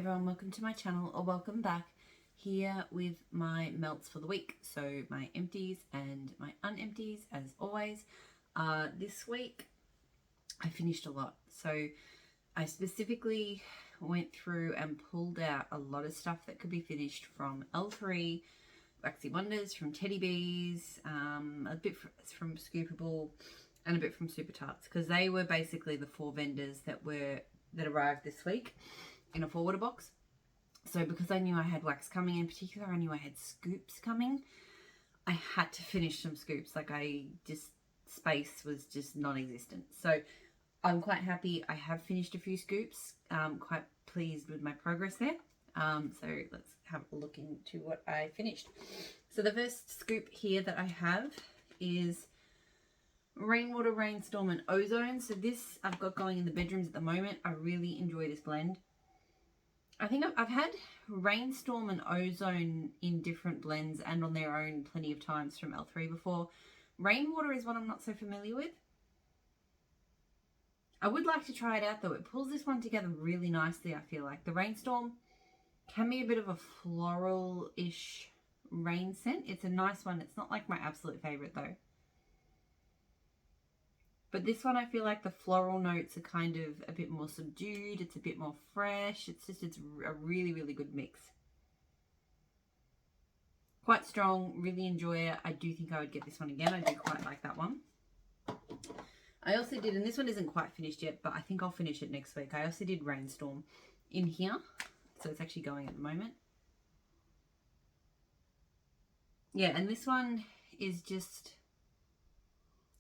everyone, welcome to my channel, or welcome back. Here with my melts for the week, so my empties and my unempties as always. This week I finished a lot, so I specifically went through and pulled out a lot of stuff that could be finished from L3, Waxy Wonders, from Teddy Bees, a bit from Scoopable, and a bit from Super Tarts, because they were basically the 4 vendors that arrived this week in a 4-water box. So because I knew I had wax coming, in particular I knew I had scoops coming, I had to finish some scoops. Space was just non-existent. So I'm quite happy. I have finished a few scoops. Quite pleased with my progress there. So let's have a look into what I finished. So the first scoop here that I have is Rainwater, Rainstorm and Ozone. So this I've got going in the bedrooms at the moment. I really enjoy this blend. I think I've had Rainstorm and Ozone in different blends and on their own plenty of times from L3 before. Rainwater is one I'm not so familiar with. I would like to try it out though. It pulls this one together really nicely, I feel like. The Rainstorm can be a bit of a floral-ish rain scent. It's a nice one. It's not like my absolute favourite though. But this one, I feel like the floral notes are kind of a bit more subdued. It's a bit more fresh. It's a really, really good mix. Quite strong. Really enjoy it. I do think I would get this one again. I do quite like that one. I also did, and this one isn't quite finished yet, but I think I'll finish it next week. I also did Rainstorm in here. So it's actually going at the moment. Yeah, and this one is just...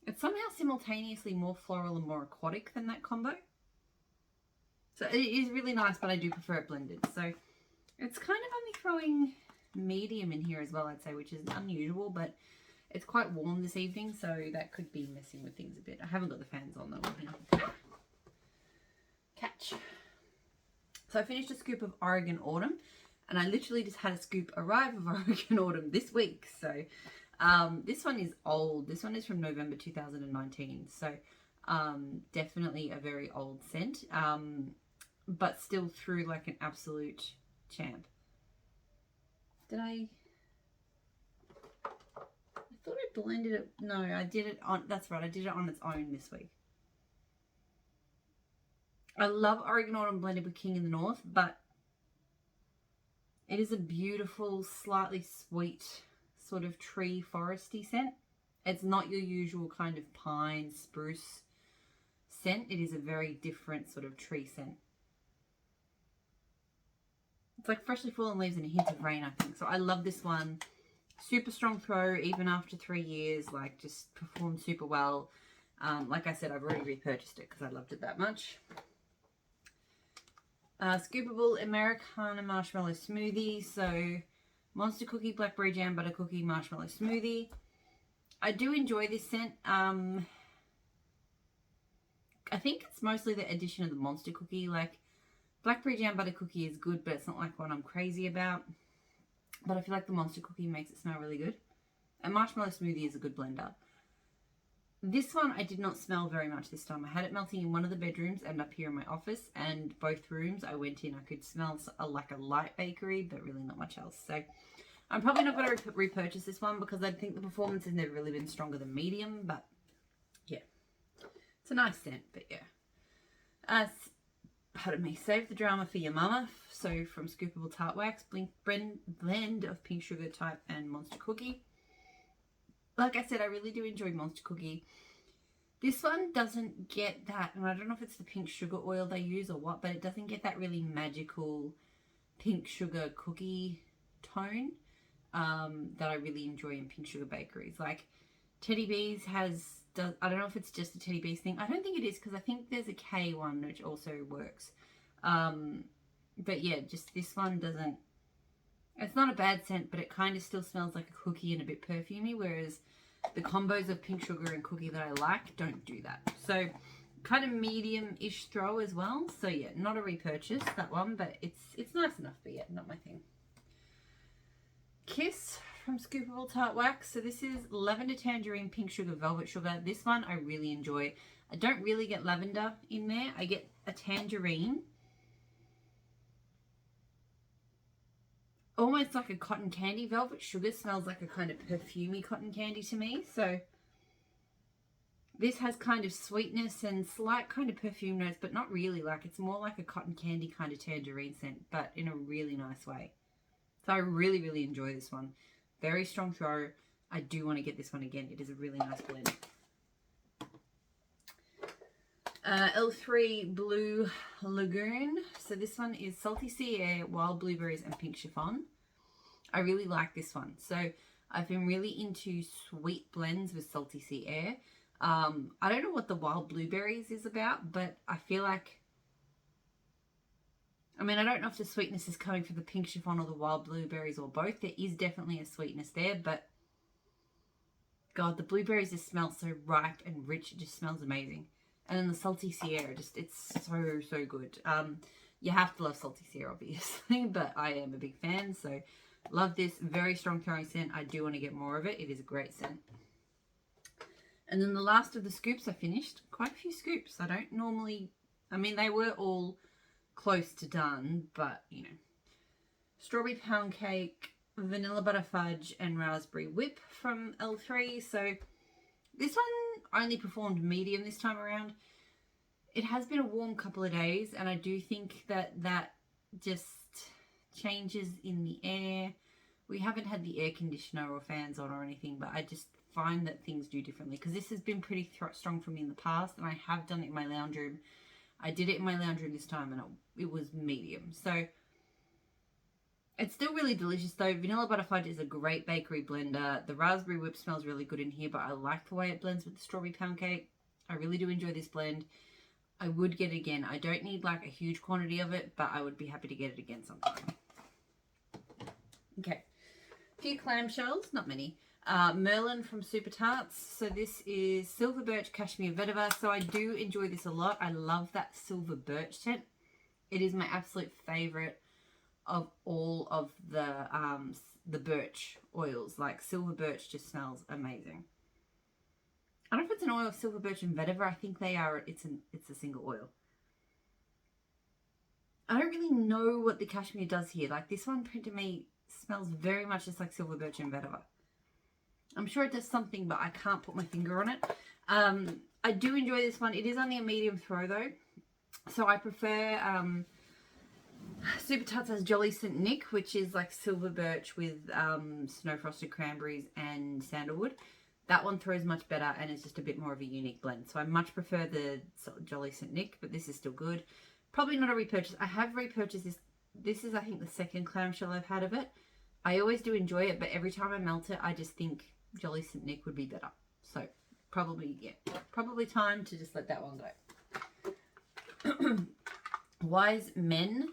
it's somehow simultaneously more floral and more aquatic than that combo. So it is really nice, but I do prefer it blended. So it's kind of only throwing medium in here as well, I'd say, which is unusual, but it's quite warm this evening, so that could be messing with things a bit. I haven't got the fans on though. Catch. So I finished a scoop of Oregon Autumn, and I literally just had a scoop arrive of Oregon Autumn this week. So this one is old. This one is from November 2019. So definitely a very old scent, but still through like an absolute champ. I thought I blended it. No, I did it on, that's right, I did it on its own this week. I love Oregon Autumn blended with King in the North, but it is a beautiful, slightly sweet sort of tree foresty scent. It's not your usual kind of pine spruce scent. It is a very different sort of tree scent. It's like freshly fallen leaves and a hint of rain, I think. So I love this one. Super strong throw even after 3 years, like just performed super well. Like I said, I've already repurchased it because I loved it that much. Scoopable Americana Marshmallow Smoothie. So Monster Cookie, Blackberry Jam, Butter Cookie, Marshmallow Smoothie. I do enjoy this scent. I think it's mostly the addition of the Monster Cookie. Like, Blackberry Jam, Butter Cookie is good, but it's not like what I'm crazy about. But I feel like the Monster Cookie makes it smell really good. And Marshmallow Smoothie is a good blender. This one I did not smell very much this time. I had it melting in one of the bedrooms and up here in my office, and both rooms I went in, I could smell like a light bakery, but really not much else. So I'm probably not going to repurchase this one because I think the performance has never really been stronger than medium, but yeah. It's a nice scent, but yeah. Pardon me. Save the drama for your mama. So from Scoopable Tart Wax, blend of Pink Sugar Type and Monster Cookie. Like I said, I really do enjoy Monster Cookie. This one doesn't get that, and I don't know if it's the pink sugar oil they use or what, but it doesn't get that really magical pink sugar cookie tone that I really enjoy in pink sugar bakeries. Like Teddy Bees I don't know if it's just a Teddy Bees thing. I don't think it is, because I think there's a K one which also works. But yeah, just this one doesn't, it's not a bad scent, but it kind of still smells like a cookie and a bit perfumey, whereas the combos of pink sugar and cookie that I like don't do that. So kind of medium-ish throw as well. So yeah, not a repurchase, that one, but it's nice enough, but yeah, not my thing. Kiss from Scoopable Tart Wax. So this is Lavender Tangerine Pink Sugar Velvet Sugar. This one I really enjoy. I don't really get lavender in there. I get a tangerine almost like a cotton candy. Velvet Sugar smells like a kind of perfumey cotton candy to me. So this has kind of sweetness and slight kind of perfume notes, but not really. Like, it's more like a cotton candy kind of tangerine scent, but in a really nice way. So I really, really enjoy this one. Very strong throw. I do want to get this one again. It is a really nice blend. L3 Blue Lagoon. So this one is Salty Sea Air, Wild Blueberries, and Pink Chiffon. I really like this one. So I've been really into sweet blends with Salty Sea Air. I don't know what the Wild Blueberries is about, but I feel like, I mean, I don't know if the sweetness is coming from the Pink Chiffon or the Wild Blueberries or both. There is definitely a sweetness there, but God, the blueberries just smell so ripe and rich. It just smells amazing. And then the Salty Sea Air, just, it's so, so good. You have to love Salty Sea Air, obviously, but I am a big fan, so love this. Very strong throwing scent. I do want to get more of it. It is a great scent. And then the last of the scoops I finished. Quite a few scoops. I don't normally, I mean, they were all close to done, but, you know. Strawberry Pound Cake, Vanilla Butter Fudge, and Raspberry Whip from L3. So this one only performed medium this time around. It has been a warm couple of days, and I do think that just changes in the air. We haven't had the air conditioner or fans on or anything, but I just find that things do differently, because this has been pretty strong for me in the past, and I have done it in my lounge room. I did it in my lounge room this time, and it was medium. So it's still really delicious though. Vanilla Butter Fudge is a great bakery blender. The Raspberry Whip smells really good in here, but I like the way it blends with the Strawberry Pound Cake. I really do enjoy this blend. I would get it again. I don't need like a huge quantity of it, but I would be happy to get it again sometime. Okay, a few clamshells, not many. Merlin from Super Tarts. So this is Silver Birch Cashmere Vetiver. So I do enjoy this a lot. I love that Silver Birch scent. It is my absolute favorite of all of the birch oils. Like, Silver Birch just smells amazing. I don't know if it's an oil, Silver Birch and Vetiver. I think they are. It's a single oil. I don't really know what the cashmere does here. Like, this one to me smells very much just like Silver Birch and Vetiver. I'm sure it does something, but I can't put my finger on it. I do enjoy this one. It is only a medium throw though, so I prefer Super Tarts has Jolly St. Nick, which is like Silver Birch with Snow Frosted Cranberries and Sandalwood. That one throws much better, and it's just a bit more of a unique blend. So I much prefer the Jolly St. Nick, but this is still good. Probably not a repurchase. I have repurchased this. This is, I think, the second clamshell I've had of it. I always do enjoy it, but every time I melt it, I just think Jolly St. Nick would be better. So probably, yeah, probably time to just let that one go. Wise Men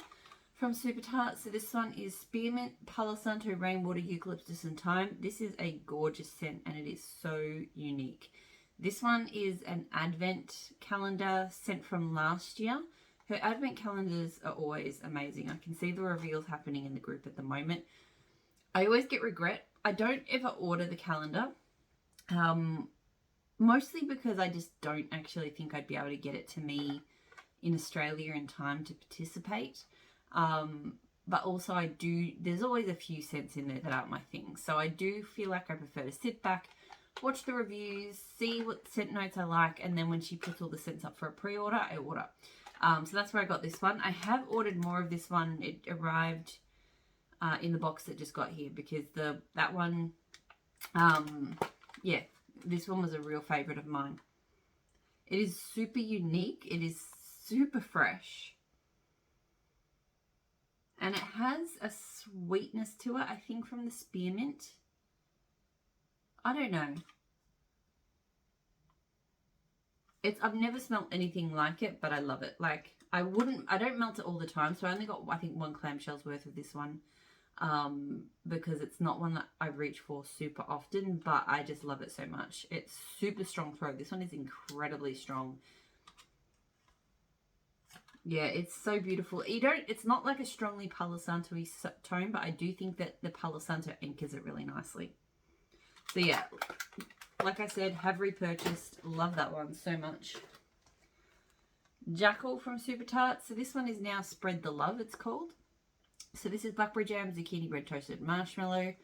from Super Tarts. So this one is Spearmint, Palo Santo, Rainwater, Eucalyptus, and Thyme. This is a gorgeous scent, and it is so unique. This one is an advent calendar scent from last year. Her advent calendars are always amazing. I can see the reveals happening in the group at the moment. I always get regret. I don't ever order the calendar. Mostly because I just don't actually think I'd be able to get it to me in Australia in time to participate. But also there's always a few scents in there that aren't my thing. So I do feel like I prefer to sit back, watch the reviews, see what scent notes I like, and then when she puts all the scents up for a pre-order, I order. So that's where I got this one. I have ordered more of this one. It arrived in the box that just got here, because that one, yeah, this one was a real favorite of mine. It is super unique. It is super fresh. And it has a sweetness to it, I think, from the spearmint. I don't know. I've never smelled anything like it, but I love it. Like, I don't melt it all the time, so I only got, I think, 1 clamshell's worth of this one. Because it's not one that I reach for super often, but I just love it so much. It's super strong throw. This one is incredibly strong. Yeah, it's so beautiful. It's not like a strongly Palo Santo-y tone, but I do think that the Palo Santo anchors it really nicely. So yeah, like I said, have repurchased. Love that one so much. Jackal from Super Tarts. So this one is now Spread the Love, it's called. So this is blackberry jam, zucchini bread, toasted marshmallow.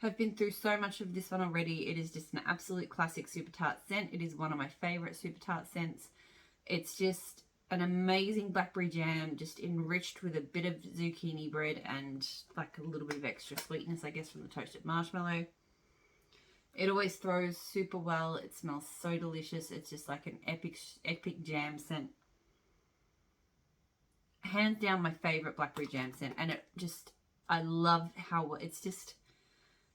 Have been through so much of this one already. It is just an absolute classic super tart scent. It is one of my favorite super tart scents. It's just an amazing blackberry jam, just enriched with a bit of zucchini bread and like a little bit of extra sweetness, I guess, from the toasted marshmallow. It always throws super well. It smells so delicious. It's just like an epic jam scent. Hands down my favorite blackberry jam scent. And it just, I love how it's just,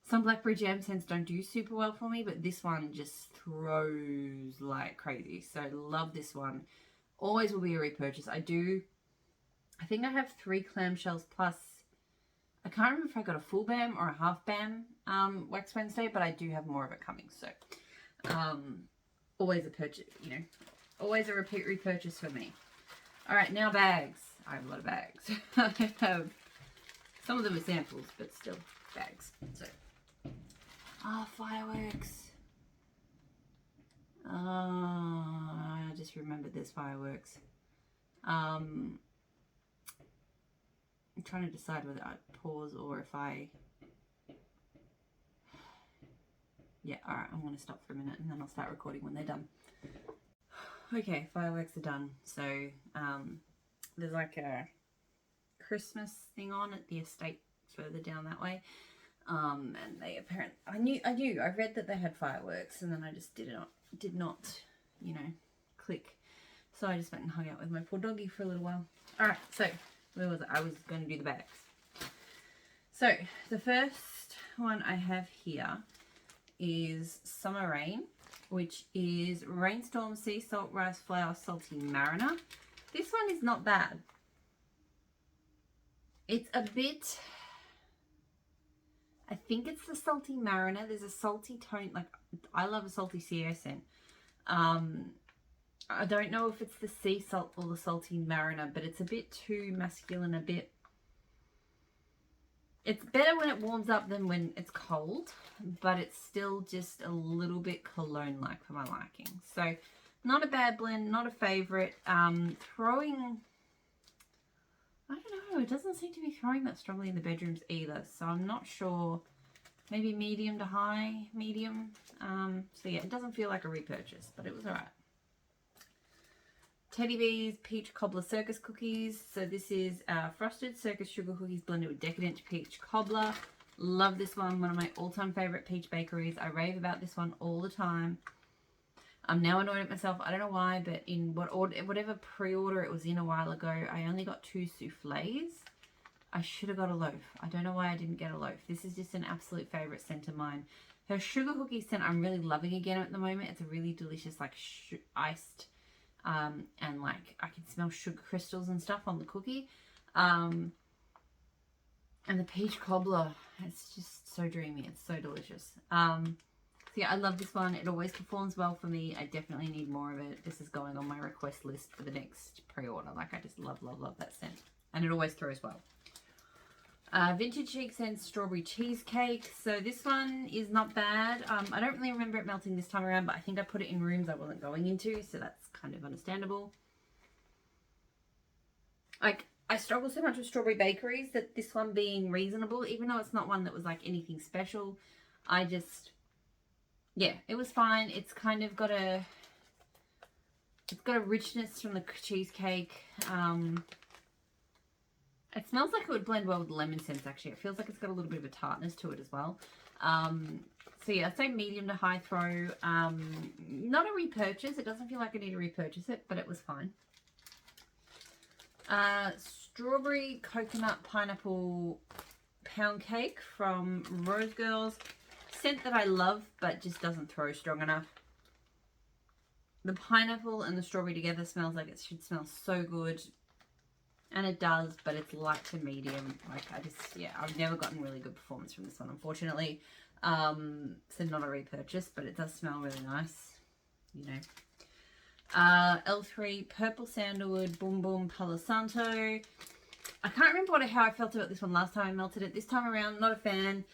some blackberry jam scents don't do super well for me, but this one just throws like crazy. So love this one. Always will be a repurchase. I think I have 3 clamshells plus, I can't remember if I got a full BAM or a half BAM Wax Wednesday, but I do have more of it coming. So always a purchase, you know, always a repeat repurchase for me. All right, now bags. I have a lot of bags. I have, some of them are samples, but still bags. So, fireworks. I just remembered there's fireworks. I'm trying to decide whether I pause or if I... Yeah, alright, I'm going to stop for a minute and then I'll start recording when they're done. Okay, fireworks are done. So, there's like a Christmas thing on at the estate further down that way. And they apparently, I read that they had fireworks and then I just did not, you know, click. So I just went and hung out with my poor doggy for a little while. Alright, so where was it? I was going to do the bags. So the first one I have here is Summer Rain, which is Rainstorm Sea Salt Rice Flour Salty Mariner. This one is not bad. It's a bit, I think it's the Salty Mariner. There's a salty tone, like I love a salty sea air scent. I don't know if it's the sea salt or the Salty Mariner, but it's a bit too masculine, it's better when it warms up than when it's cold, but it's still just a little bit cologne-like for my liking. So not a bad blend, not a favorite. Throwing, I don't know, it doesn't seem to be throwing that strongly in the bedrooms either, so I'm not sure. Maybe medium to high, medium. So yeah, it doesn't feel like a repurchase, but it was alright. Teddy Bees Peach Cobbler Circus Cookies. So this is frosted circus sugar cookies blended with decadent peach cobbler. Love this one. One of my all-time favorite peach bakeries. I rave about this one all the time. I'm now annoyed at myself. I don't know why, but in whatever pre-order it was in a while ago, I only got 2 souffles. I should have got a loaf. I don't know why I didn't get a loaf. This is just an absolute favorite scent of mine. Her sugar cookie scent I'm really loving again at the moment. It's a really delicious, like iced, and like I can smell sugar crystals and stuff on the cookie. And the peach cobbler, it's just so dreamy. It's so delicious. So yeah, I love this one. It always performs well for me. I definitely need more of it. This is going on my request list for the next pre-order. Like I just love that scent. And it always throws well. Vintage Chic Scents Strawberry Cheesecake. So this one is not bad. I don't really remember it melting this time around, but I think I put it in rooms I wasn't going into, so that's kind of understandable. Like, I struggle so much with strawberry bakeries that this one being reasonable, even though it's not one that was like anything special, I just, yeah, it was fine. It's kind of got a, it's got a richness from the cheesecake. It smells like it would blend well with lemon scents, actually. It feels like it's got a little bit of a tartness to it as well. So yeah, I'd say medium to high throw. Not a repurchase. It doesn't feel like I need to repurchase it, but it was fine. Strawberry Coconut Pineapple Pound Cake from Rose Girls. Scent that I love, but just doesn't throw strong enough. The pineapple and the strawberry together smells like it should smell so good. And it does, but it's light to medium. Like I just, yeah, I've never gotten really good performance from this one, unfortunately. So not a repurchase, but it does smell really nice, you know. L3 Purple Sandalwood Boom Boom Palo Santo. I can't remember how I felt about this one last time I melted it. This time around, not a fan.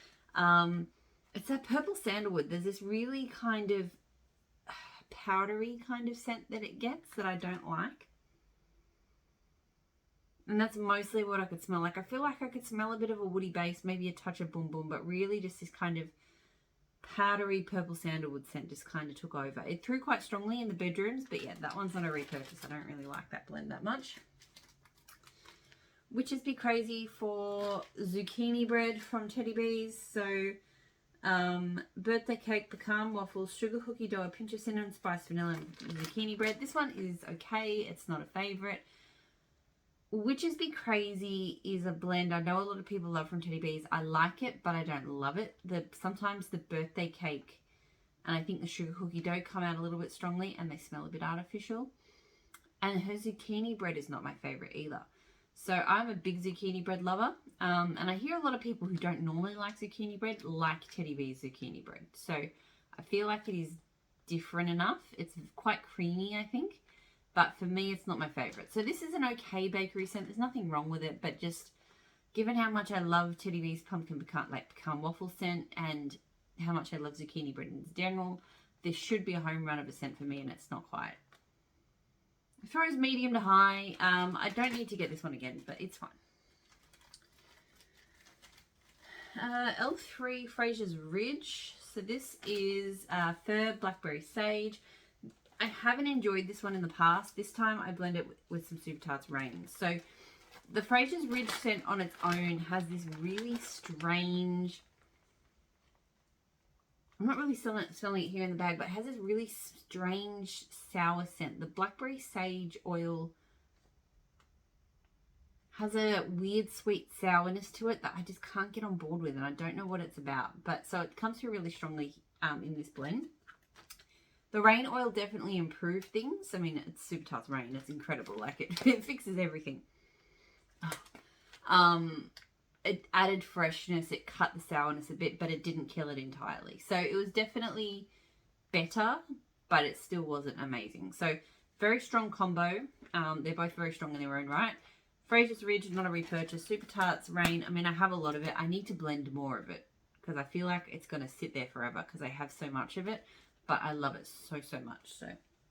It's that purple sandalwood. There's this really kind of powdery kind of scent that it gets that I don't like. And that's mostly what I could smell. Like, I feel like I could smell a bit of a woody base, maybe a touch of boom boom, but really just this kind of powdery purple sandalwood scent just kind of took over. It threw quite strongly in the bedrooms, but yeah, that one's not a repurchase. I don't really like that blend that much. Witches Be Crazy for zucchini bread from Teddy Bees. So, birthday cake, pecan waffles, sugar cookie dough, a pinch of cinnamon spice, vanilla, and zucchini bread. This one is okay. It's not a favorite. Witches Be Crazy is a blend I know a lot of people love from Teddy Bees. I like it, but I don't love it. Sometimes the birthday cake and I think the sugar cookie dough come out a little bit strongly and they smell a bit artificial. And her zucchini bread is not my favorite either. So I'm a big zucchini bread lover. And I hear a lot of people who don't normally like zucchini bread like Teddy Bees zucchini bread. So I feel like it is different enough. It's quite creamy, I think. But for me, it's not my favorite. So this is an okay bakery scent. There's nothing wrong with it. But just given how much I love Teddy Bees pecan waffle scent and how much I love zucchini bread in general, this should be a home run of a scent for me, and it's not quite. It throws medium to high. I don't need to get this one again, but it's fine. L3 Fraser's Ridge. So this is Fir Blackberry Sage. I haven't enjoyed this one in the past. This time I blend it with some Super Tarts Rain. So the Fraser's Ridge scent on its own has this really strange, I'm not really smelling it here in the bag, but it has this really strange sour scent. The blackberry sage oil has a weird sweet sourness to it that I just can't get on board with, and I don't know what it's about. But so it comes through really strongly in this blend. The rain oil definitely improved things. I mean, it's Super Tarts Rain. It's incredible. Like, it fixes everything. It added freshness, it cut the sourness a bit, but it didn't kill it entirely. So it was definitely better, but it still wasn't amazing. So very strong combo. They're both very strong in their own right. Fraser's Ridge, not a repurchase. Super Tarts Rain, I mean, I have a lot of it. I need to blend more of it because I feel like it's going to sit there forever because I have so much of it, but I love it so much. So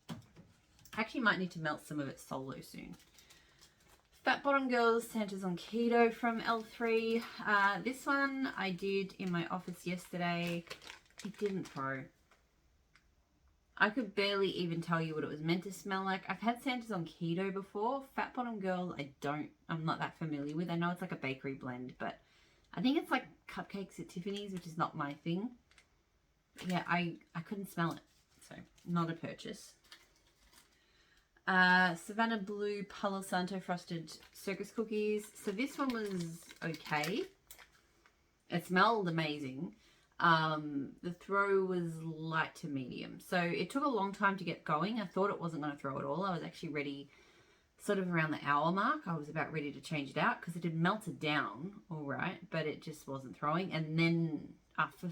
I actually might need to melt some of it solo soon. Fat Bottom Girls Santa's on Keto from L3. This one I did in my office yesterday. It didn't throw. I could barely even tell you what it was meant to smell like. I've had Santa's on Keto before. Fat Bottom Girls, I'm not that familiar with. I know it's like a bakery blend, but I think it's like cupcakes at Tiffany's, which is not my thing. Yeah, I couldn't smell it, so not a purchase. Savannah Blue Palo Santo Frosted Circus Cookies. So this one was okay. It smelled amazing. The throw was light to medium. So it took a long time to get going. I thought it wasn't going to throw at all. I was actually ready sort of around the hour mark. I was about ready to change it out because it had melted down all right, but it just wasn't throwing. And then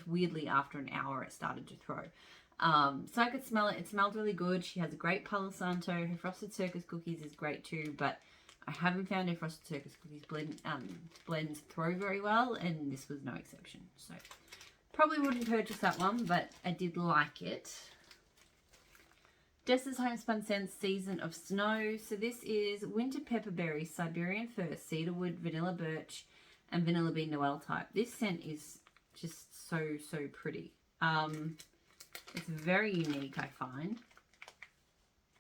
weirdly after an hour it started to throw. So I could smell it. It smelled really good. She has a great Palo Santo. Her Frosted Circus Cookies is great too, but I haven't found her Frosted Circus Cookies blends throw very well, and this was no exception. So probably wouldn't purchase that one, but I did like it. Dessa's Homespun Scents Season of Snow. So this is Winter Pepperberry, Siberian Fir, Cedarwood, Vanilla Birch, and Vanilla Bean Noel type. This scent is just so pretty. It's very unique, I find.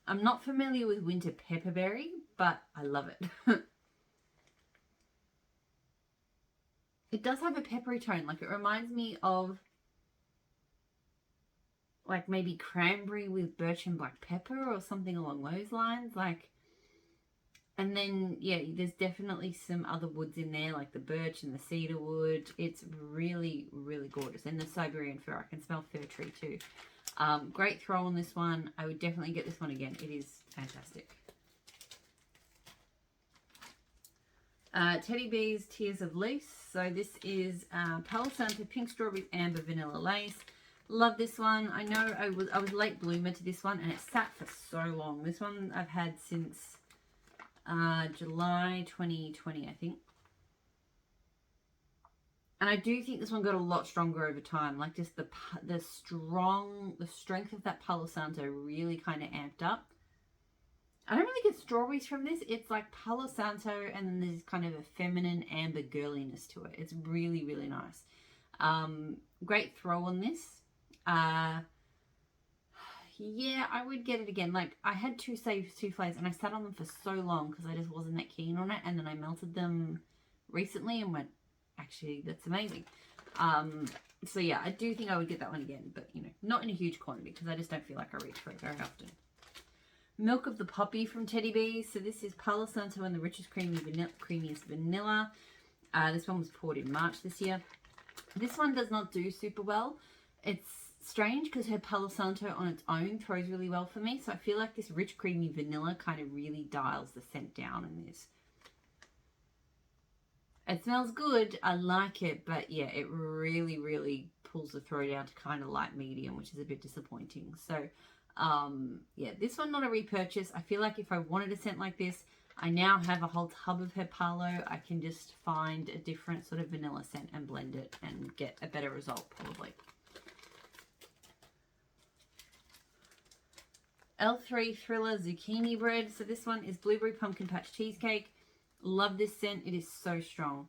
I'm not familiar with Winter Pepperberry, but I love it. It does have a peppery tone. Like, it reminds me of like maybe cranberry with birch and black pepper or something along those lines. Like, and then, yeah, there's definitely some other woods in there, like the birch and the cedar wood. It's really gorgeous. And the Siberian Fir. I can smell fir tree too. Great throw on this one. I would definitely get this one again. It is fantastic. Teddy Bees Tears of Lace. So this is Palo Santo Pink Strawberries Amber Vanilla Lace. Love this one. I know I was late bloomer to this one, and it sat for so long. This one I've had since July 2020, I think. And I do think this one got a lot stronger over time. Like, just the strength of that Palo Santo really kind of amped up. I don't really get strawberries from this. It's like Palo Santo, and then there's kind of a feminine amber girliness to it. It's really, really nice. Great throw on this. Yeah, I would get it again. Like, I had two souffles and I sat on them for so long because I just wasn't that keen on it. And then I melted them recently and went, actually, that's amazing. So yeah, I do think I would get that one again, but you know, not in a huge quantity because I just don't feel like I reach for it very often. Milk of the Poppy from Teddy Bees. So this is Palo Santo and the richest creamiest vanilla. This one was poured in March this year. This one does not do super well. It's strange because her Palo Santo on its own throws really well for me. So I feel like this rich creamy vanilla kind of really dials the scent down in this. It smells good. I like it, but yeah, it really, really pulls the throat down to kind of light medium, which is a bit disappointing. So yeah, this one not a repurchase. I feel like if I wanted a scent like this, I now have a whole tub of her Palo. I can just find a different sort of vanilla scent and blend it and get a better result probably. L3 Thriller Zucchini Bread. So this one is Blueberry Pumpkin Patch Cheesecake. Love this scent. It is so strong.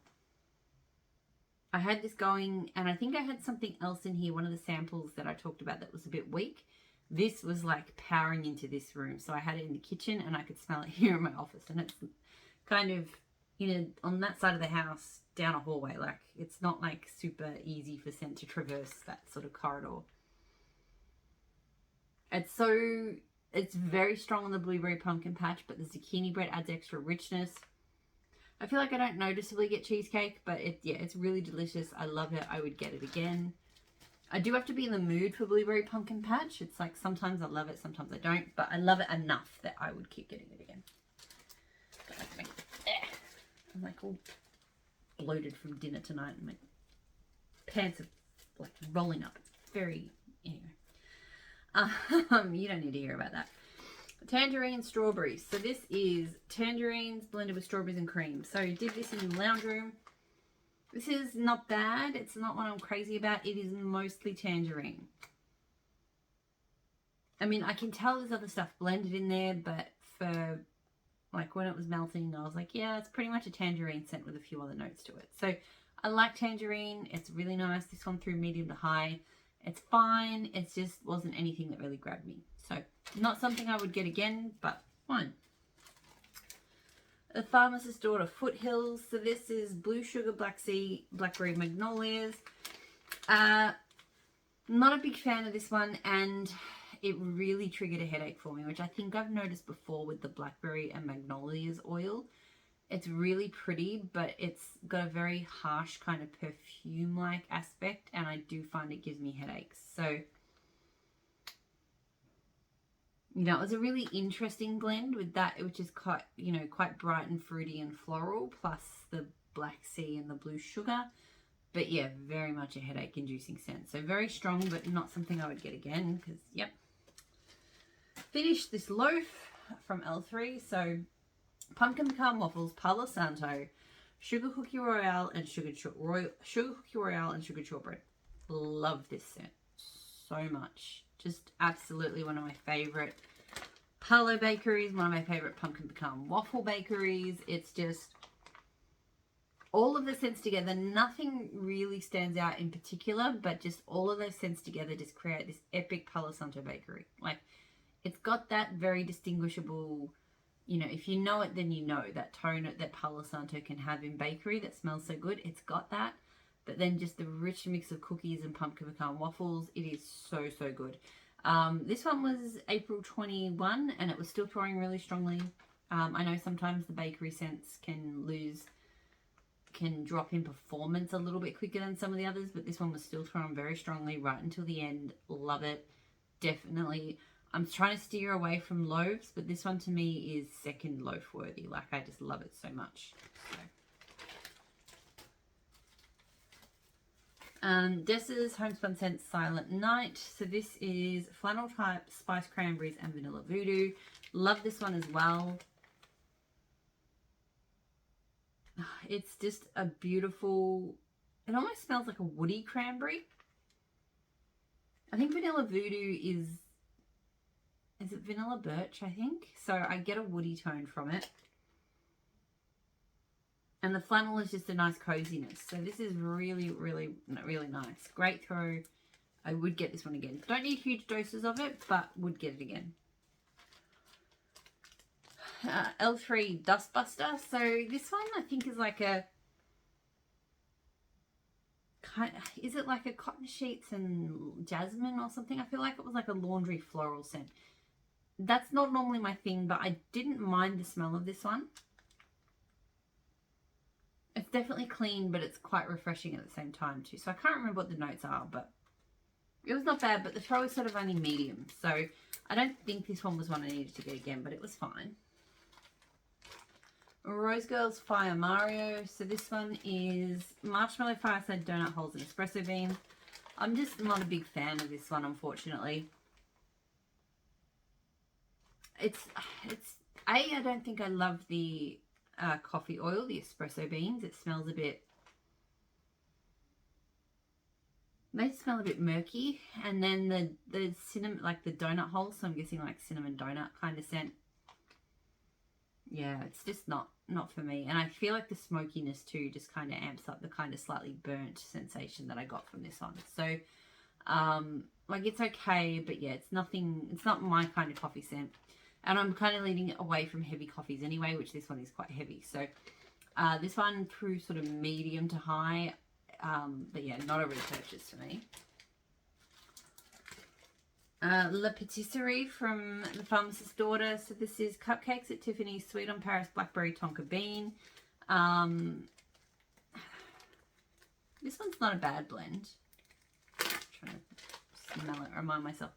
I had this going, and I think I had something else in here, one of the samples that I talked about that was a bit weak. This was like powering into this room. So I had it in the kitchen and I could smell it here in my office. And it's kind of, you know, on that side of the house down a hallway. Like, it's not like super easy for scent to traverse that sort of corridor. It's very strong on the Blueberry Pumpkin Patch, but the zucchini bread adds extra richness. I feel like I don't noticeably get cheesecake, but it's really delicious. I love it. I would get it again. I do have to be in the mood for Blueberry Pumpkin Patch. It's like sometimes I love it, sometimes I don't, but I love it enough that I would keep getting it again. I'm like all bloated from dinner tonight, and my pants are like rolling up. Very, anyway. You don't need to hear about that. Tangerine strawberries. So this is tangerines blended with strawberries and cream. So I did this in the lounge room. This is not bad. It's not what I'm crazy about. It is mostly tangerine. I mean, I can tell there's other stuff blended in there, but for like when it was melting, I was like, yeah, it's pretty much a tangerine scent with a few other notes to it. So I like tangerine. It's really nice. This one through medium to high. It's fine. It just wasn't anything that really grabbed me. So not something I would get again, but fine. The Pharmacist's Daughter Foothills. So this is Blue Sugar, Blackberry Magnolias. Not a big fan of this one, and it really triggered a headache for me, which I think I've noticed before with the Blackberry and Magnolias oil. It's really pretty, but it's got a very harsh kind of perfume-like aspect, and I do find it gives me headaches. So, you know, it was a really interesting blend with that, which is quite, you know, quite bright and fruity and floral, plus the black sea and the blue sugar. But yeah, very much a headache-inducing scent. So very strong, but not something I would get again, because, yep. Finished this loaf from L3, so pumpkin pecan waffles, Palo Santo, sugar cookie royale, and sugar cookie royale and sugar shortbread. Love this scent so much. Just absolutely one of my favorite Palo bakeries, one of my favorite pumpkin pecan waffle bakeries. It's just all of the scents together. Nothing really stands out in particular, but just all of those scents together just create this epic Palo Santo bakery. Like, it's got that very distinguishable, you know, if you know it, then you know that tone that Palo Santo can have in bakery that smells so good. It's got that. But then just the rich mix of cookies and pumpkin pecan waffles. It is so, so good. This one was April 21 and it was still throwing really strongly. I know sometimes the bakery scents can drop in performance a little bit quicker than some of the others, but this one was still throwing very strongly right until the end. Love it. Definitely. I'm trying to steer away from loaves, but this one to me is second loaf worthy. Like, I just love it so much. So. Dessa's Homespun Scents Silent Night. So this is flannel type, spiced cranberries, and vanilla voodoo. Love this one as well. It's just a beautiful, it almost smells like a woody cranberry. I think vanilla voodoo is is it vanilla birch, I think? So I get a woody tone from it. And the flannel is just a nice coziness. So this is really, really, really nice. Great throw. I would get this one again. Don't need huge doses of it, but would get it again. L3 Dustbuster. So this one I think is like a kind. Is it like a cotton sheets and jasmine or something? I feel like it was like a laundry floral scent. That's not normally my thing, but I didn't mind the smell of this one. It's definitely clean, but it's quite refreshing at the same time too. So I can't remember what the notes are, but it was not bad. But the throw is sort of only medium, so I don't think this one was one I needed to get again, but it was fine. Rose Girls Fire Mario. So this one is marshmallow fireside donut holes and espresso beans. I'm just not a big fan of this one, unfortunately. I don't think I love the coffee oil, the espresso beans. It smells a bit, they smell a bit murky. And then the cinnamon, like the donut holes, so I'm guessing like cinnamon donut kind of scent. Yeah, it's just not for me. And I feel like the smokiness too just kind of amps up the kind of slightly burnt sensation that I got from this one. So like it's okay, but yeah, it's not my kind of coffee scent. And I'm kind of leaning away from heavy coffees anyway, which this one is quite heavy. So this one through sort of medium to high, but yeah, not a repurchase for me. La Patisserie from the Pharmacist's Daughter. So this is Cupcakes at Tiffany's, Sweet on Paris, Blackberry Tonka Bean. This one's not a bad blend. I'm trying to smell it, remind myself.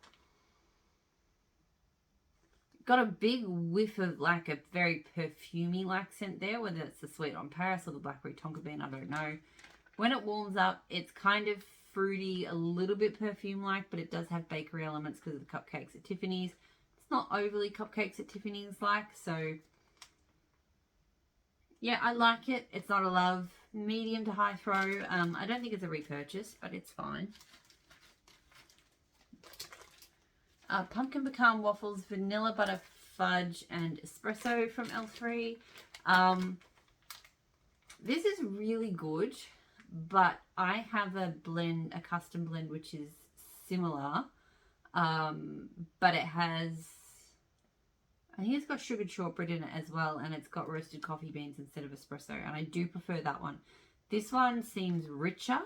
Got a big whiff of like a very perfumey like scent there, whether it's the Sweet on Paris or the Blackberry Tonka Bean, I don't know. When it warms up, it's kind of fruity, a little bit perfume-like, but it does have bakery elements because of the Cupcakes at Tiffany's. It's not overly Cupcakes at Tiffany's-like, so yeah, I like it. It's not a love. Medium to high throw. I don't think it's a repurchase, but it's fine. Pumpkin pecan waffles, vanilla butter fudge, and espresso from L3. This is really good, but I have a custom blend, which is similar, but it has, I think it's got sugared shortbread in it as well, and it's got roasted coffee beans instead of espresso, and I do prefer that one. This one seems richer.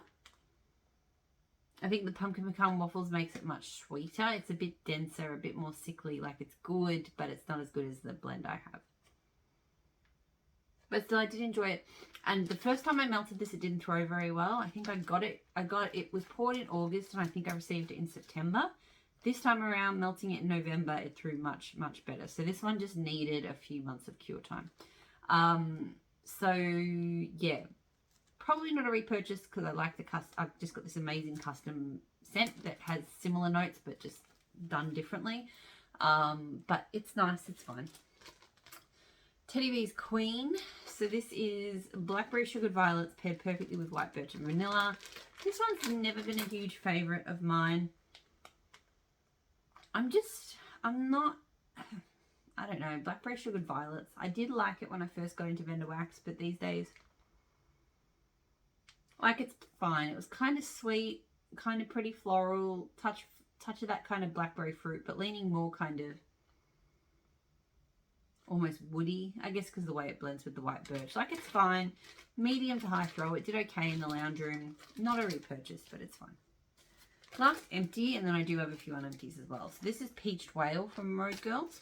I think the pumpkin pecan waffles makes it much sweeter. It's a bit denser, a bit more sickly. Like it's good, but it's not as good as the blend I have. But still, I did enjoy it. And the first time I melted this, it didn't throw very well. I think it was poured in August, and I think I received it in September. This time around, melting it in November, it threw much, much better. So this one just needed a few months of cure time. So yeah. Probably not a repurchase because I like I've just got this amazing custom scent that has similar notes but just done differently. But it's nice, it's fine. Teddy Bee's Queen. So this is blackberry sugared violets paired perfectly with white birch and vanilla. This one's never been a huge favourite of mine. I don't know, blackberry sugared violets. I did like it when I first got into Vendor Wax, but these days, like, it's fine. It was kind of sweet, kind of pretty floral, touch of that kind of blackberry fruit, but leaning more kind of almost woody, I guess, because the way it blends with the white birch. Like, it's fine. Medium to high throw. It did okay in the lounge room. Not a repurchase, but it's fine. Last empty, and then I do have a few unempties as well. So this is Peached Whale from Rose Girls.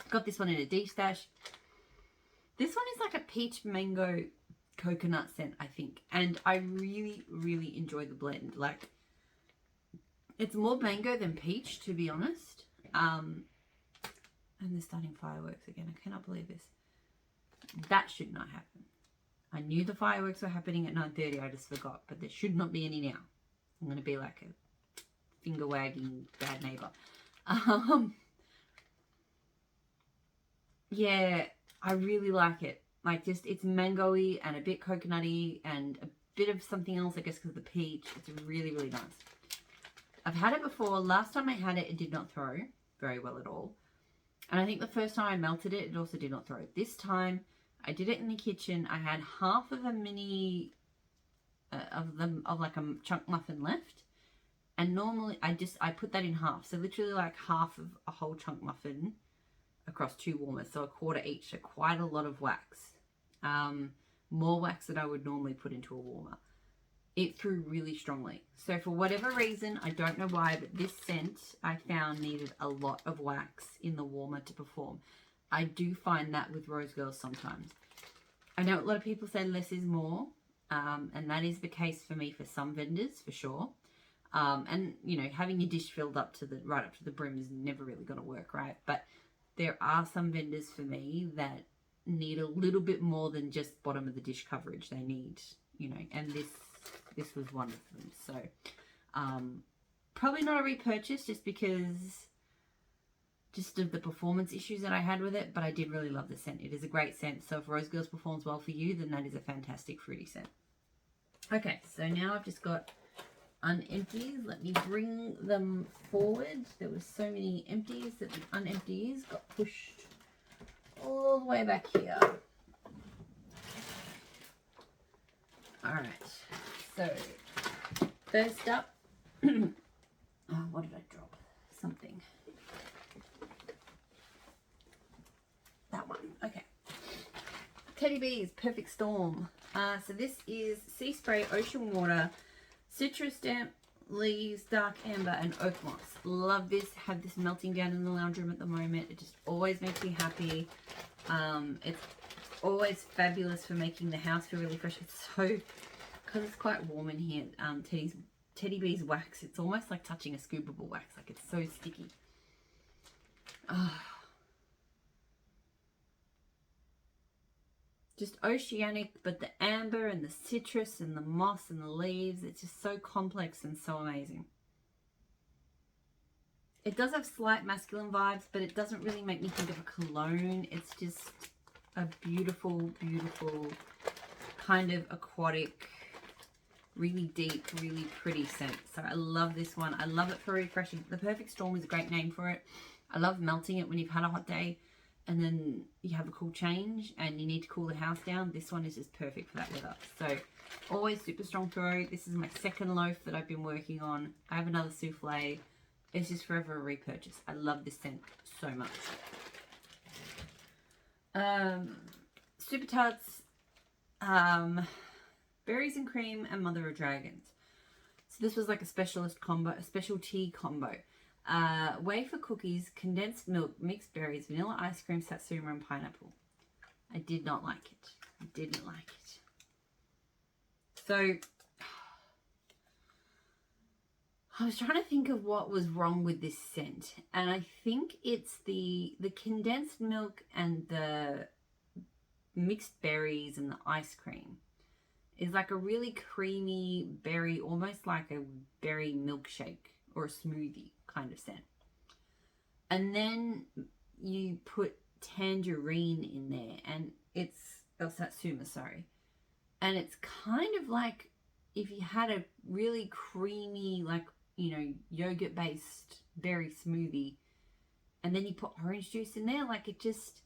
Got this one in a deep stash. This one is like a peach mango coconut scent, I think, and I really, really enjoy the blend. Like, it's more mango than peach, to be honest. And they're starting fireworks again. I cannot believe this. That should not happen. I knew the fireworks were happening at 9:30. I just forgot, but there should not be any now. I'm going to be like a finger wagging bad neighbor. Yeah, I really like it. Like, just, it's mango-y and a bit coconutty and a bit of something else, I guess, because of the peach. It's really, really nice. I've had it before. Last time I had it, it did not throw very well at all. And I think the first time I melted it, it also did not throw. This time, I did it in the kitchen. I had half of a mini, of like a chunk muffin left. And normally, I put that in half. So literally like half of a whole chunk muffin across 2 warmers. So a quarter each. So quite a lot of wax. More wax than I would normally put into a warmer. It threw really strongly. So for whatever reason, I don't know why, but this scent I found needed a lot of wax in the warmer to perform. I do find that with Rose Girls sometimes. I know a lot of people say less is more, and that is the case for me for some vendors, for sure. And, you know, having your dish filled up to right up to the brim is never really going to work, right? But there are some vendors for me that need a little bit more than just bottom of the dish coverage. They need, you know, and this was one of them. So probably not a repurchase just because of the performance issues that I had with it, but I did really love the scent. It is a great scent. So if Rose Girls performs well for you, then that is a fantastic fruity scent. Okay, so now I've just got Unempties. Let me bring them forward. There were so many empties that the Unempties got pushed all the way back here. Alright, so first up, oh, what did I drop? Something. That one, okay. Teddy Bees, Perfect Storm. So this is Sea Spray, Ocean Water, Citrus Damp Leaves, Dark Amber, and Oak Moss. Love this. Have this melting down in the lounge room at the moment. It just always makes me happy. It's always fabulous for making the house feel really fresh. It's so, because it's quite warm in here, Teddy Bees wax, it's almost like touching a scoopable wax. Like, it's so sticky. Just oceanic, but the amber and the citrus and the moss and the leaves, it's just so complex and so amazing. It does have slight masculine vibes, but it doesn't really make me think of a cologne. It's just a beautiful, beautiful kind of aquatic, really deep, really pretty scent. So I love this one. I love it for refreshing. The Perfect Storm is a great name for it. I love melting it when you've had a hot day and then you have a cool change and you need to cool the house down. This one is just perfect for that weather. So always super strong throw. This is my second loaf that I've been working on. I have another souffle. It's just forever a repurchase. I love this scent so much. Super Tarts, Berries and Cream, and Mother of Dragons. So this was like a specialty combo. Wafer cookies, condensed milk, mixed berries, vanilla ice cream, satsuma, and pineapple. I did not like it. I didn't like it. So I was trying to think of what was wrong with this scent, and I think it's the condensed milk and the mixed berries and the ice cream is like a really creamy berry, almost like a berry milkshake or a smoothie kind of scent. And then you put tangerine in there, and it's satsuma, sorry. And it's kind of like if you had a really creamy, like, you know, yogurt based berry smoothie and then you put orange juice in there, like, it just,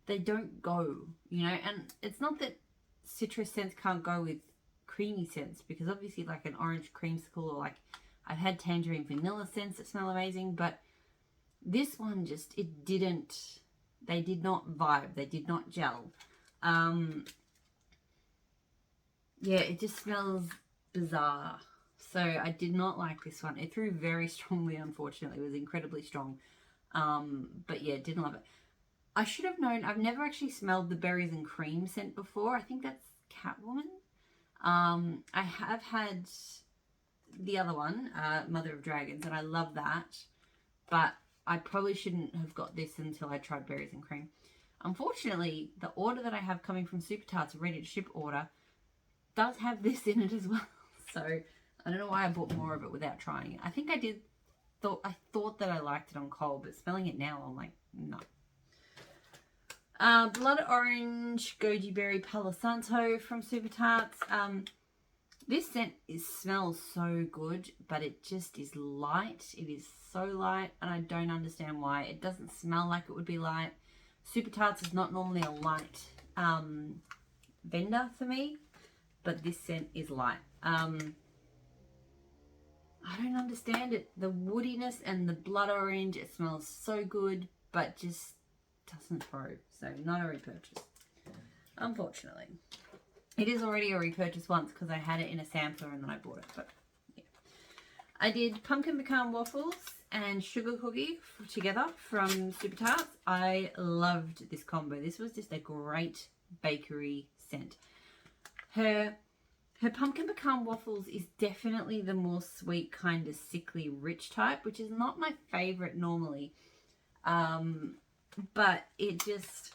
they don't go, you know. And it's not that citrus scents can't go with creamy scents, because obviously like an orange creamsicle, or like I've had tangerine vanilla scents that smell amazing, but this one just, they did not vibe, they did not gel. Yeah, it just smells bizarre. So I did not like this one. It threw very strongly, unfortunately. It was incredibly strong. But yeah, didn't love it. I should have known. I've never actually smelled the berries and cream scent before. I think that's Catwoman. I have had the other one, Mother of Dragons, and I love that. But I probably shouldn't have got this until I tried berries and cream. Unfortunately, the order that I have coming from Super Tarts, a ready to ship order, does have this in it as well. So I don't know why I bought more of it without trying it. I think I thought that I liked it on cold, but smelling it now, I'm like, no. Blood Orange Goji Berry Palo Santo from Super Tarts. This scent smells so good, but it just is light. It is so light, and I don't understand why. It doesn't smell like it would be light. Super Tarts is not normally a light vendor for me, but this scent is light. I don't understand it. The woodiness and the blood orange, it smells so good, but just doesn't throw. So not a repurchase, unfortunately. It is already a repurchase once because I had it in a sampler and then I bought it. But yeah. I did pumpkin pecan waffles and sugar cookie together from Super Tarts. I loved this combo. This was just a great bakery scent. Her pumpkin pecan waffles is definitely the more sweet, kind of sickly, rich type, which is not my favorite normally. But it just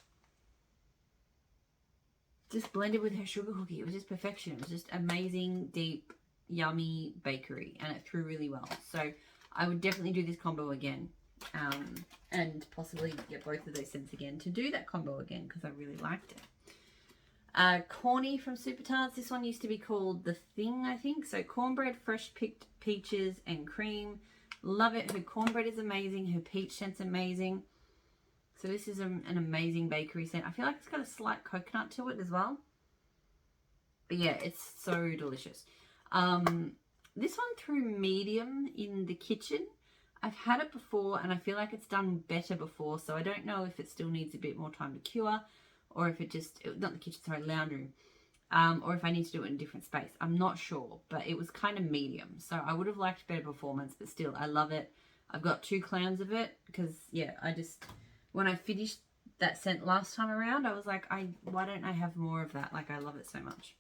blended with her sugar cookie. It was just perfection. It was just amazing, deep, yummy bakery, and it threw really well. So I would definitely do this combo again, and possibly get both of those scents again to do that combo again because I really liked it. Corny from Super Tarts. This one used to be called The Thing, I think. So cornbread, fresh picked peaches and cream. Love it. Her cornbread is amazing. Her peach scent's amazing. So this is an amazing bakery scent. I feel like it's got a slight coconut to it as well. But yeah, it's so delicious. This one threw medium in the kitchen. I've had it before and I feel like it's done better before. So I don't know if it still needs a bit more time to cure. Or if it just, not the kitchen, sorry, lounge room. Or if I need to do it in a different space. I'm not sure. But it was kind of medium. So I would have liked better performance. But still, I love it. I've got 2 clams of it. Because, yeah, when I finished that scent last time around, I was like, why don't I have more of that? Like, I love it so much.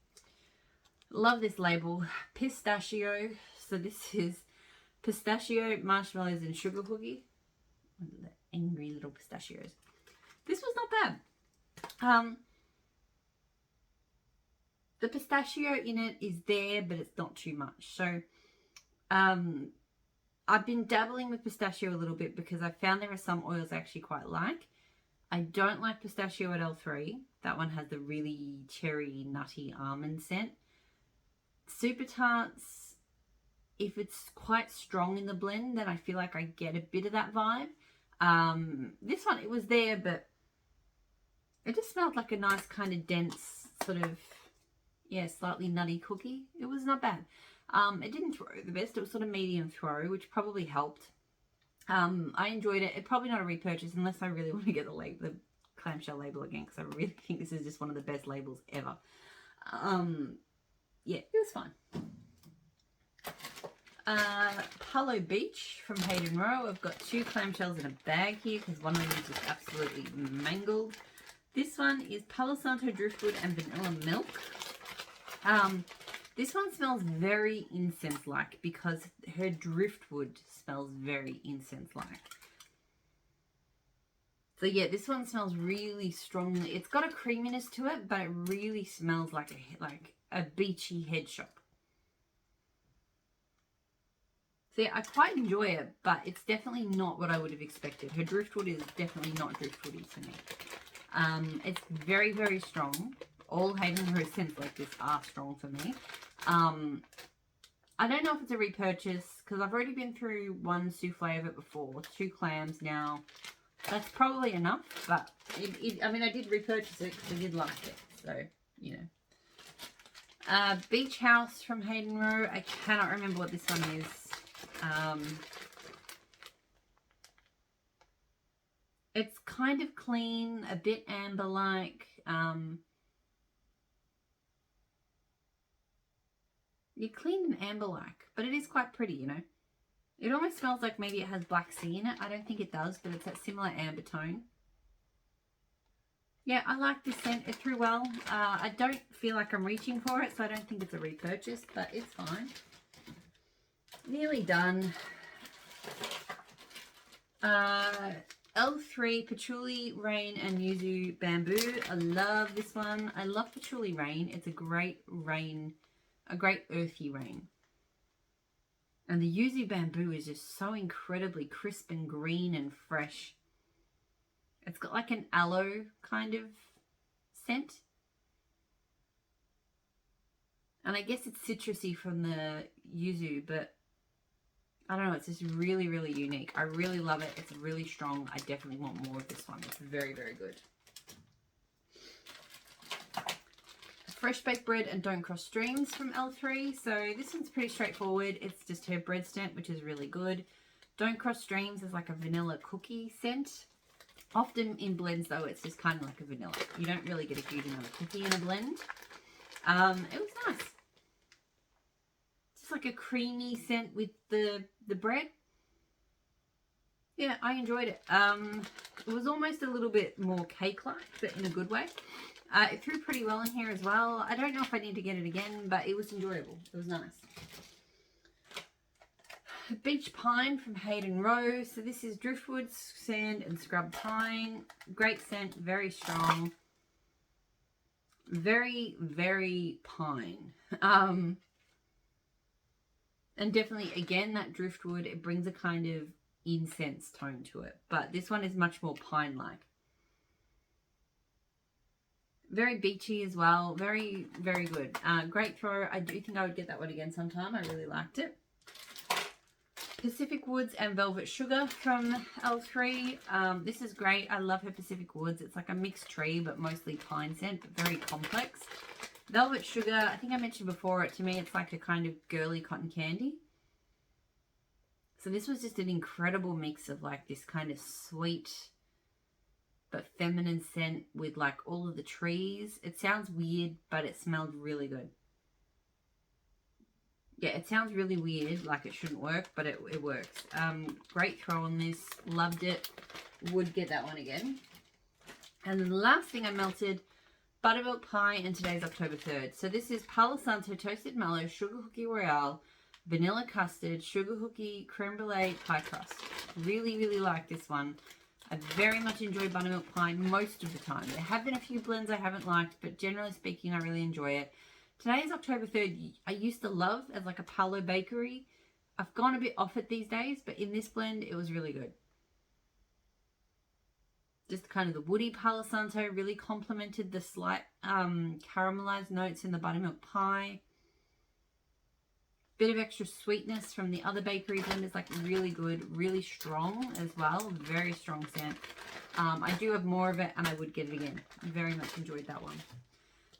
Love this label. Pistachio. So this is pistachio, marshmallows, and sugar cookie. The angry little pistachios. This was not bad. The pistachio in it is there, but it's not too much. So, I've been dabbling with pistachio a little bit because I found there are some oils I actually quite like. I don't like pistachio at L3. That one has the really cherry, nutty almond scent. Super Tarts, if it's quite strong in the blend, then I feel like I get a bit of that vibe. This one, it was there, but it just smelled like a nice kind of dense sort of, yeah, slightly nutty cookie. It was not bad. It didn't throw the best. It was sort of medium throw, which probably helped. I enjoyed it. It's probably not a repurchase unless I really want to get the clamshell label again, because I really think this is just one of the best labels ever. Yeah, it was fine. Palo Beach from Hayden Rowe. I've got 2 clamshells in a bag here because one of them is just absolutely mangled. This one is Palo Santo Driftwood and Vanilla Milk. This one smells very incense-like because her driftwood smells very incense-like. So yeah, this one smells really strongly. It's got a creaminess to it, but it really smells like a beachy head shop. So yeah, I quite enjoy it, but it's definitely not what I would have expected. Her driftwood is definitely not driftwoody to me. It's very, very strong. All Hayden Rowe scents like this are strong for me. I don't know if it's a repurchase because I've already been through 1 souffle of it before. 2 clams now. That's probably enough, but I mean, I did repurchase it because I did like it. So, you know. Beach House from Hayden Rowe. I cannot remember what this one is. It's kind of clean, a bit amber-like. You're clean and amber-like, but it is quite pretty, you know. It almost smells like maybe it has black sea in it. I don't think it does, but it's that similar amber tone. Yeah, I like this scent. It threw well. I don't feel like I'm reaching for it, so I don't think it's a repurchase, but it's fine. Nearly done. L3 Patchouli Rain and Yuzu Bamboo. I love this one. I love Patchouli Rain. It's a great rain, a great earthy rain. And the Yuzu Bamboo is just so incredibly crisp and green and fresh. It's got like an aloe kind of scent. And I guess it's citrusy from the yuzu, but I don't know, it's just really, really unique. I really love it. It's really strong. I definitely want more of this one. It's very, very good. Fresh baked bread and don't cross streams from L3. So this one's pretty straightforward. It's just her bread scent, which is really good. Don't cross streams is like a vanilla cookie scent. Often in blends though, it's just kind of like a vanilla. You don't really get a huge amount of cookie in a blend. It was nice. Just like a creamy scent with the bread. Yeah, I enjoyed it. It was almost a little bit more cake-like, but in a good way. It threw pretty well in here as well. I don't know if I need to get it again, but it was enjoyable. It was nice. Beach Pine from Hayden Rowe. So this is driftwood, sand, and scrub pine. Great scent, very strong. Very, very pine. And definitely, again, that driftwood, it brings a kind of incense tone to it. But this one is much more pine-like. Very beachy as well. Very, very good. Great throw. I do think I would get that one again sometime. I really liked it. Pacific Woods and Velvet Sugar from L3. This is great. I love her Pacific Woods. It's like a mixed tree, but mostly pine scent, but very complex. Velvet Sugar, I think I mentioned before, to me it's like a kind of girly cotton candy. So this was just an incredible mix of like this kind of sweet but feminine scent with like all of the trees. It sounds weird, but it smelled really good. Yeah, it sounds really weird, like it shouldn't work, but it works. Great throw on this. Loved it. Would get that one again. And then the last thing I melted, buttermilk pie, and today's October 3rd. So this is Palo Santo Toasted Mallow, Sugar Cookie Royale, Vanilla Custard, Sugar Cookie, Creme Brulee, Pie Crust. Really, really like this one. I very much enjoy buttermilk pie most of the time. There have been a few blends I haven't liked, but generally speaking, I really enjoy it. Today is October 3rd. I used to love as like a Palo bakery. I've gone a bit off it these days, but in this blend, it was really good. Just kind of the woody Palo Santo really complemented the slight caramelized notes in the buttermilk pie. Bit of extra sweetness from the other bakery blend is like really good, really strong as well. Very strong scent. I do have more of it and I would get it again. Very much enjoyed that one.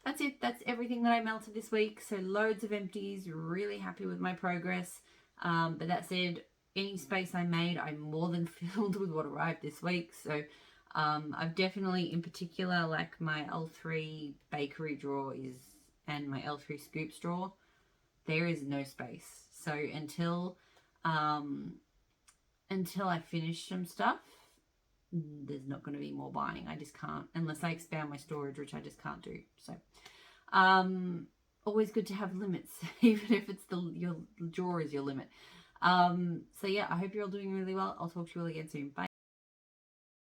That's it. That's everything that I melted this week. So loads of empties. Really happy with my progress. But that said, any space I made, I'm more than filled with what arrived this week. So I've definitely, in particular, like my L3 bakery drawer is, and my L3 scoops drawer, there is no space. So until I finish some stuff, there's not going to be more buying. I just can't, unless I expand my storage, which I just can't do. So always good to have limits, even if it's your drawer is your limit. So yeah, I hope you're all doing really well. I'll talk to you all again soon. Bye.